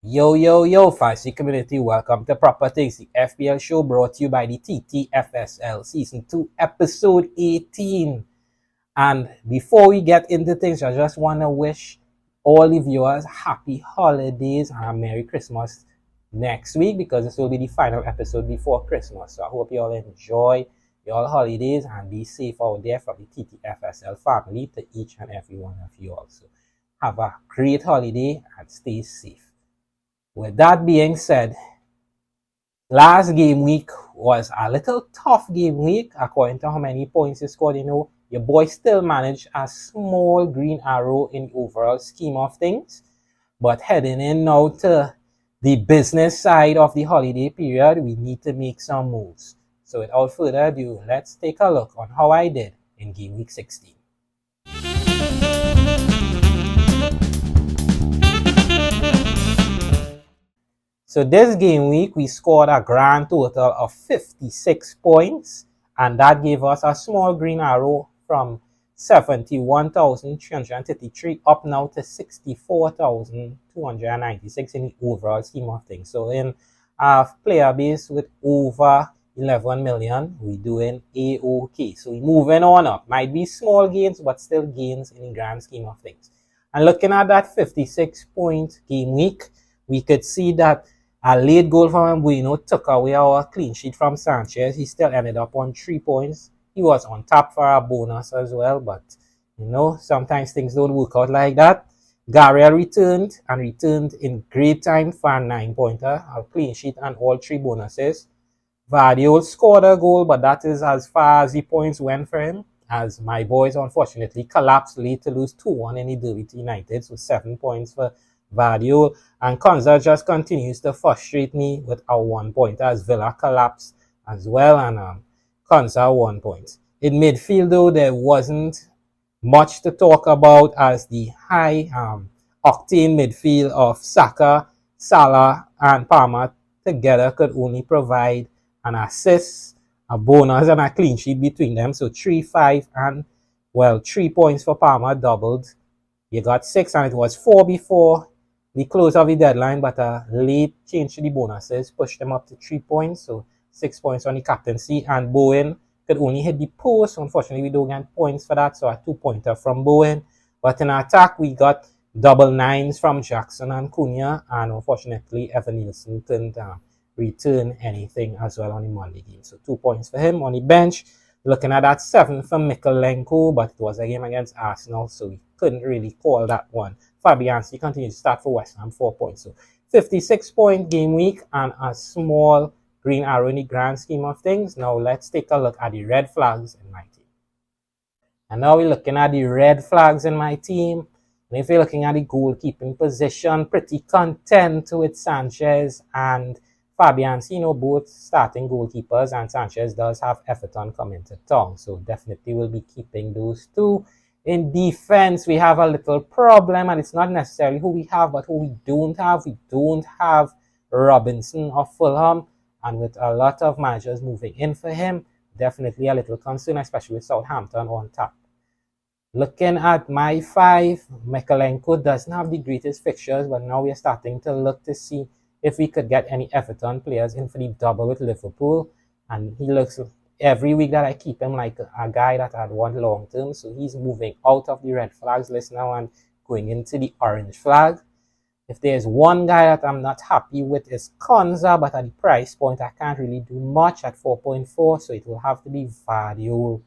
Yo, fancy community, welcome to Proper Things, the FPL show brought to you by the TTFSL Season 2, Episode 18. And before we get into things, I just want to wish all the viewers happy holidays and a Merry Christmas next week because this will be the final episode before Christmas. So I hope you all enjoy your holidays and be safe out there from the TTFSL family to each and every one of you also. Have a great holiday and stay safe. With that being said, last game week was a little tough game week according to how many points you scored. Your boy still managed a small green arrow in the overall scheme of things. But heading in now to the business side of the holiday period, we need to make some moves. So without further ado, let's take a look on how I did in game week 16. So this game week, we scored a grand total of 56 points, and that gave us a small green arrow from 71,333 up now to 64,296 in the overall scheme of things. So in our player base with over 11 million, we're doing A-OK. So we're moving on up. Might be small gains, but still gains in the grand scheme of things. And looking at that 56-point game week, we could see that a late goal from Bueno took away our clean sheet from Sanchez. He still ended up on 3 points. He was on top for a bonus as well, but sometimes things don't work out like that. Gabriel returned in great time for a 9-pointer, a clean sheet and all 3 bonuses. Vardiol scored a goal, but that is as far as the points went for him, as my boys unfortunately collapsed late to lose 2-1 in the derby to United, so 7 points for Vardiol, and Cunha just continues to frustrate me with a 1-pointer as Villa collapsed as well, and Cunha 1 point. In midfield though, there wasn't much to talk about as the high octane midfield of Saka, Salah and Palmer together could only provide an assist, a bonus and a clean sheet between them, so 3, 5 and 3 points for Palmer doubled. You got 6 and it was 4 before the close of the deadline, but a late change to the bonuses pushed them up to 3 points, so 6 points on the captaincy, and Bowen could only hit the post. Unfortunately, we don't get points for that, so a 2-pointer from Bowen. But in attack, we got double 9s from Jackson and Cunha, and unfortunately, Evan Nielsen couldn't return anything as well on the Monday game, so 2 points for him. On the bench, looking at that 7 for Mikolenko, but it was a game against Arsenal, so we couldn't really call that one. Fabianski continues to start for West Ham, 4 points. So 56-point game week and a small green arrow in the grand scheme of things. Now let's take a look at the red flags in my team. And now we're looking at the red flags in my team. And if you're looking at the goalkeeping position, pretty content with Sanchez and Fabianski, both starting goalkeepers, and Sanchez does have Everton coming to town, so definitely will be keeping those two. In defense, we have a little problem, and it's not necessarily who we have, but who we don't have. We don't have Robinson of Fulham, and with a lot of managers moving in for him, definitely a little concern, especially with Southampton on top. Looking at my 5, Mikolenko doesn't have the greatest fixtures, but now we're starting to look to see if we could get any Everton players in for the double with Liverpool, and he looks every week that I keep him like a guy that I'd want long term, so he's moving out of the red flags list now and going into the orange flag. If there's one guy that I'm not happy with, is Cunha, but at the price point I can't really do much at 4.4, so it will have to be Vardiol,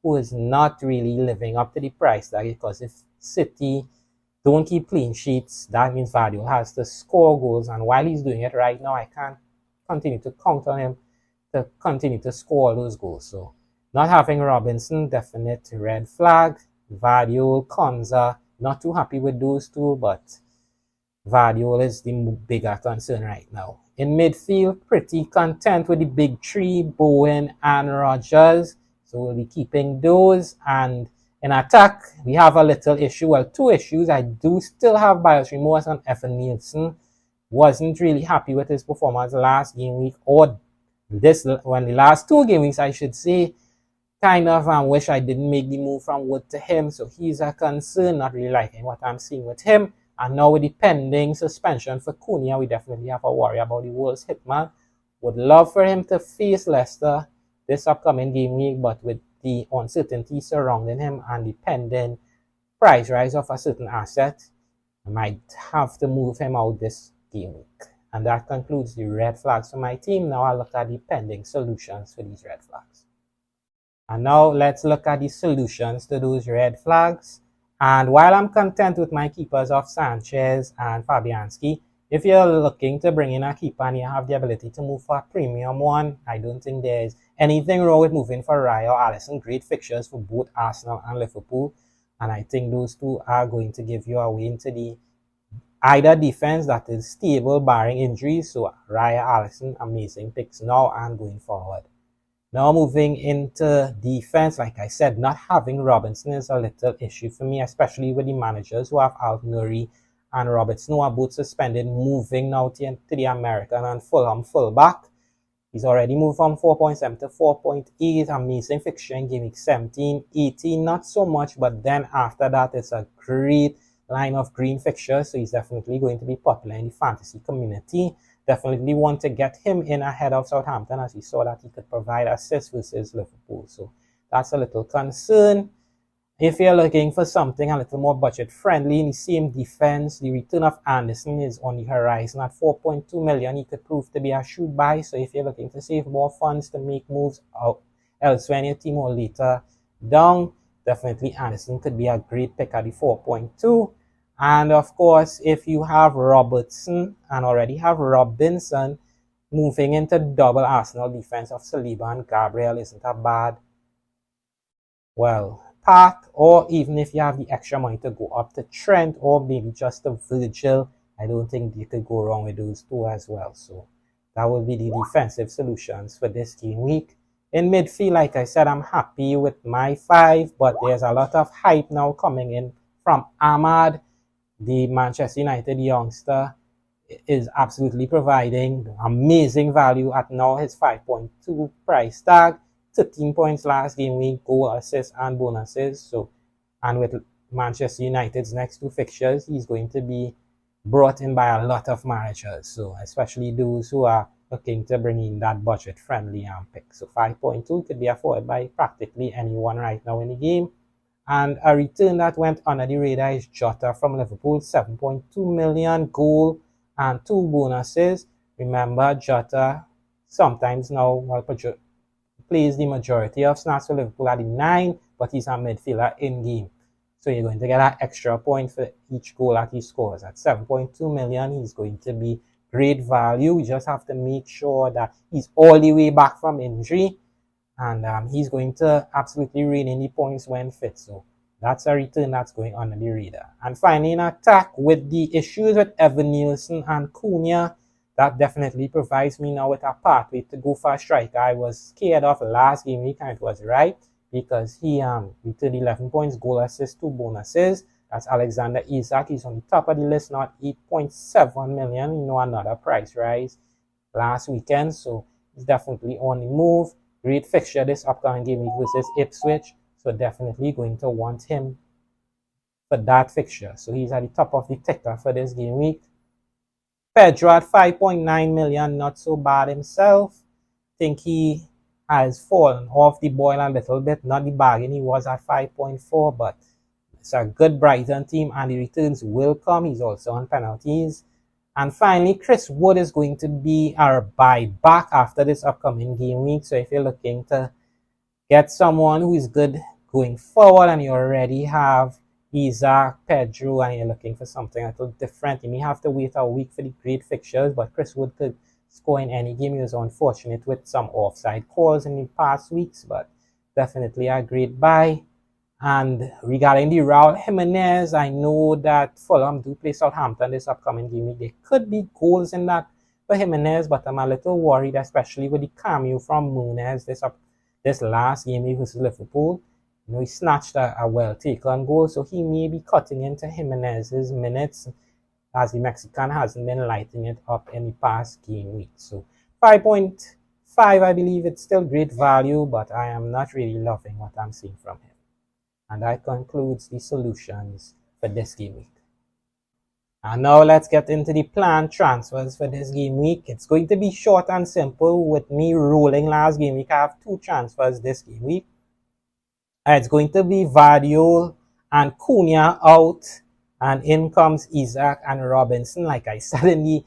who is not really living up to the price tag, because if City don't keep clean sheets, that means Vardiol has to score goals, and while he's doing it right now, I can't continue to count on him to continue to score those goals. So not having Robinson, definite red flag. Vardiol, Cunha, not too happy with those two, but Vardiol is the bigger concern right now. In midfield, pretty content with the big 3, Bowen and Rogers, so we'll be keeping those. And in attack, we have a little issue, 2 issues. I do still have Bias Remorse and Evan Nielsen. Wasn't really happy with his performance last game week, or the last 2 game weeks, I should say. Kind of wish I didn't make the move from Wood to him, so he's a concern. Not really liking what I'm seeing with him. And now with the pending suspension for Cunha, we definitely have a worry about the world's hitman. Would love for him to face Leicester this upcoming game week, but with the uncertainty surrounding him and the pending price rise of a certain asset, I might have to move him out this game week. And that concludes the red flags for my team. Now I'll look at the pending solutions for these red flags. And now let's look at the solutions to those red flags. And while I'm content with my keepers of Sanchez and Fabianski, if you're looking to bring in a keeper and you have the ability to move for a premium one, I don't think there's anything wrong with moving for Raya or Alisson. Great fixtures for both Arsenal and Liverpool. And I think those two are going to give you a way into the either defense that is stable barring injuries. So Raya, Alisson, amazing picks now and going forward. Now moving into defense, like I said, not having Robinson is a little issue for me, especially with the managers who have Al-Nuri and Robertson, who are both suspended, moving now to the American and Fulham fullback. He's already moved from 4.7 to 4.8. Amazing fixture in game week 17, 18, not so much, but then after that, it's a great line of green fixtures, so he's definitely going to be popular in the fantasy community. Definitely want to get him in ahead of Southampton, as we saw that he could provide assists versus Liverpool. So that's a little concern. If you're looking for something a little more budget friendly in the same defense, the return of Anderson is on the horizon at 4.2 million. He could prove to be a shoot buy. So if you're looking to save more funds to make moves out elsewhere in your team or later down, definitely Anderson could be a great pick at the 4.2. And of course, if you have Robertson and already have Robinson, moving into double Arsenal defense of Saliba and Gabriel isn't a bad, well, path. Or even if you have the extra money to go up to Trent or maybe just to Virgil, I don't think you could go wrong with those two as well. So that will be the defensive solutions for this game week. In midfield, like I said, I'm happy with my 5, but there's a lot of hype now coming in from Ahmad. The Manchester United youngster is absolutely providing amazing value at now his 5.2 price tag, 13 points last game week, goal, assists, and bonuses. So, and with Manchester United's next 2 fixtures, he's going to be brought in by a lot of managers. So, especially those who are looking to bring in that budget-friendly pick. So, 5.2 could be afforded by practically anyone right now in the game. And a return that went under the radar is Jota from Liverpool, 7.2 million, goal and 2 bonuses. Remember, Jota sometimes now plays the majority of snaps for Liverpool at the 9, but he's a midfielder in game. So you're going to get an extra point for each goal that he scores. At 7.2 million, he's going to be great value. We just have to make sure that he's all the way back from injury. And he's going to absolutely rein in the points when fit. So that's a return that's going under the radar. And finally, in attack, with the issues with Evan Nielsen and Cunha, that definitely provides me now with a pathway to go for a striker I was scared of last game week, and it was right, because he returned 11 points, goal, assist, 2 bonuses. That's Alexander Isak. He's on the top of the list now at 8.7 million. You know, another price rise last weekend. So he's definitely on the move. Great fixture this upcoming game week versus Ipswich. So definitely going to want him for that fixture. So he's at the top of the ticker for this game week. Pedro at 5.9 million, not so bad himself. Think he has fallen off the boil a little bit. Not the bargain he was at 5.4, but it's a good Brighton team and the returns will come. He's also on penalties. And finally, Chris Wood is going to be our buyback after this upcoming game week. So if you're looking to get someone who is good going forward and you already have Isak, Pedro, and you're looking for something a little different, you may have to wait a week for the great fixtures, but Chris Wood could score in any game. He was unfortunate with some offside calls in the past weeks, but definitely a great buy. And regarding the Raul Jimenez, I know that Fulham do play Southampton this upcoming game week. There could be goals in that for Jimenez, but I'm a little worried, especially with the cameo from Nunes this last game week versus Liverpool. You know, he snatched a well-taken goal, so he may be cutting into Jimenez's minutes, as the Mexican hasn't been lighting it up in the past game week. So 5.5, I believe it's still great value, but I am not really loving what I'm seeing from him. And that concludes the solutions for this game week. And now let's get into the planned transfers for this game week. It's going to be short and simple with me rolling last game week. I have 2 transfers this game week. It's going to be Vardiol and Cunha out, and in comes Isaac and Robinson. Like I said in the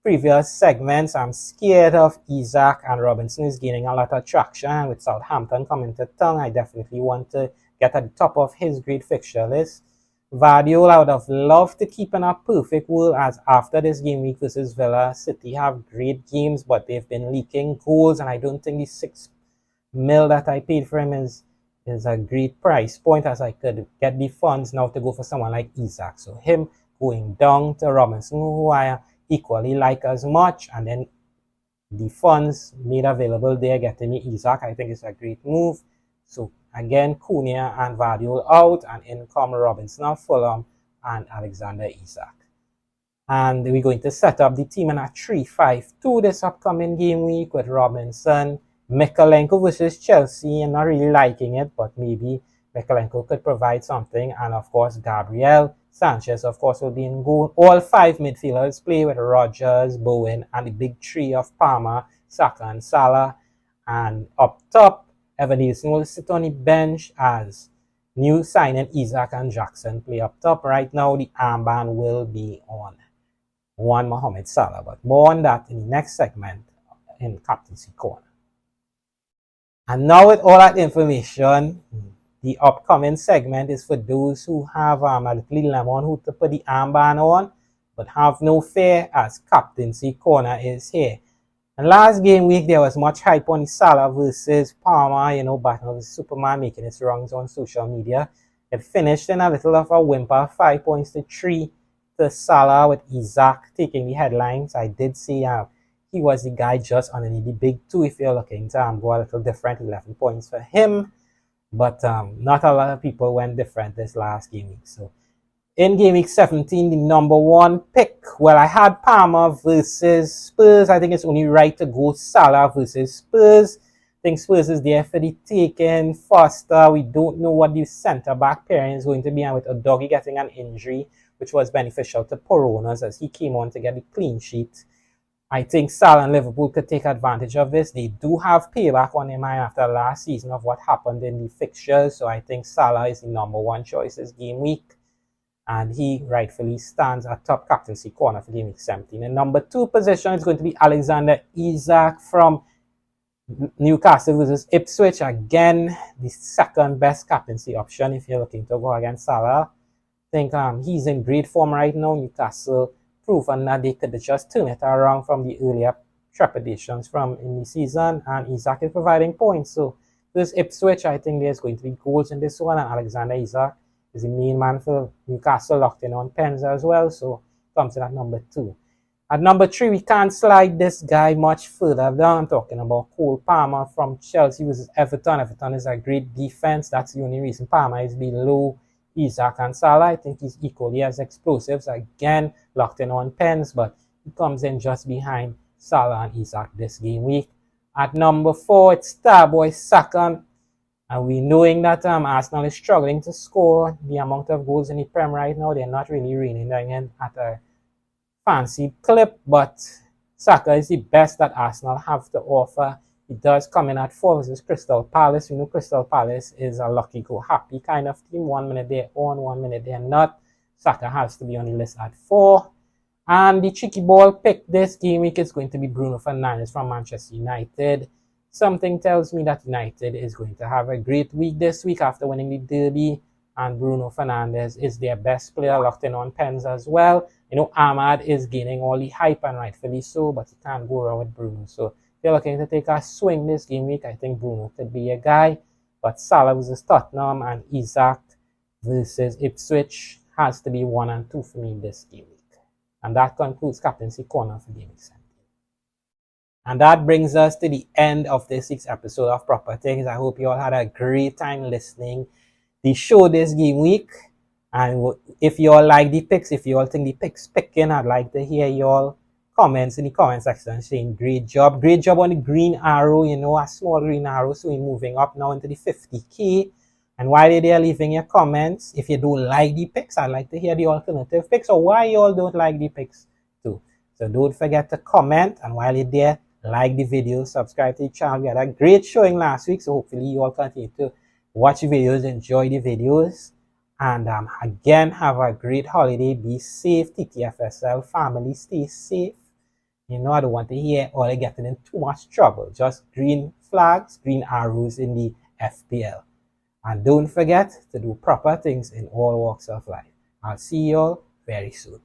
previous segments, I'm scared of Isaac, and Robinson is gaining a lot of traction. With Southampton coming to town, I definitely want to get at the top of his great fixture list. Vardiol, I would have loved to keep in a perfect world, as after this game week versus Villa, City have great games, but they've been leaking goals, and I don't think the 6 mil that I paid for him is a great price point, as I could get the funds now to go for someone like Isaac. So him going down to Robinson, who I equally like as much, and then the funds made available there getting me Isaac, I think it's a great move. So again, Cunha and Vardiol out, and in come Robinson of Fulham and Alexander Isak. And we're going to set up the team in a 3-5-2 this upcoming game week with Robinson, Mykolenko versus Chelsea. I'm not really liking it, but maybe Mykolenko could provide something. And of course, Gabriel Sanchez, of course, will be in goal. All 5 midfielders play with Rodgers, Bowen, and the big 3 of Palmer, Saka, and Salah. And up top, Evan Nielsen will sit on the bench as new signing Isaac and Jackson play up top. Right now, the armband will be on one Mohamed Salah, but more on that in the next segment in Captaincy Corner. And now with all that information, the upcoming segment is for those who have a little dilemma on who to put the armband on, but have no fear, as Captaincy Corner is here. And last game week, there was much hype on the Salah versus Palmer, battle of Superman making its rounds on social media. It finished in a little of a whimper, 5 points to 3 to Salah, with Isaac taking the headlines. I did see he was the guy just underneath the big 2 if you're looking to go a little different, 11 points for him. But not a lot of people went different this last game week. So in game week 17, the number 1 pick, well, I had Palmer versus Spurs. I think it's only right to go Salah versus Spurs. I think Spurs is there for the taking. Foster, we don't know what the centre-back pairing is going to be, and with Udogie getting an injury, which was beneficial to Poronas as he came on to get the clean sheet. I think Salah and Liverpool could take advantage of this. They do have payback on their mind after last season of what happened in the fixtures. So I think Salah is the number 1 choice this game week. And he rightfully stands at top captaincy corner for game week 17. And number 2 position is going to be Alexander Isak from Newcastle versus Ipswich. Again, the second best captaincy option if you're looking to go against Salah. I think he's in great form right now. Newcastle proven that they could just turn it around from the earlier trepidations from in the season, and Isak is providing points. So this Ipswich, I think there's going to be goals in this one, and Alexander Isak is the main man for Newcastle, locked in on pens as well, so comes in at number 2. At number 3, we can't slide this guy much further down. I'm talking about Cole Palmer from Chelsea versus Everton. Everton is a great defense. That's the only reason Palmer is below Isaac and Salah. I think he's equally as explosive. Again, locked in on pens, but he comes in just behind Salah and Isaac this game week. At number 4, it's Starboy Saka. And we knowing that Arsenal is struggling to score the amount of goals in the Prem right now. They're not really reigning again at a fancy clip, but Saka is the best that Arsenal have to offer. He does come in at 4 versus Crystal Palace. We know Crystal Palace is a lucky go happy kind of team. 1 minute they're on, 1 minute they're not. Saka has to be on the list at 4. And the cheeky ball pick this game week is going to be Bruno Fernandes from Manchester United. Something tells me that United is going to have a great week this week after winning the Derby. And Bruno Fernandes is their best player, locked in on pens as well. Ahmad is gaining all the hype, and rightfully so, but you can't go wrong with Bruno. So if you're looking to take a swing this game week, I think Bruno could be a guy. But Salah versus Tottenham and Isaac versus Ipswich has to be 1 and 2 for me this game week. And that concludes Captaincy Corner for Game Week 17. And that brings us to the end of this week's episode of Proper Things. I hope you all had a great time listening the show this game week. And if you all like the picks, if you all think the picks picking, I'd like to hear your comments in the comment section saying great job on the green arrow, a small green arrow. So we're moving up now into the 50k. And while you're there leaving your comments, if you don't like the picks, I'd like to hear the alternative picks or why you all don't like the picks too. So don't forget to comment, and while you're there, like the video, subscribe to the channel. We had a great showing last week, so hopefully you all continue to watch the videos, enjoy the videos, and again, have a great holiday. Be safe, TTFSL family, stay safe. You know, I don't want to hear all getting in too much trouble. Just green flags, green arrows in the FPL. And don't forget to do proper things in all walks of life. I'll see you all very soon.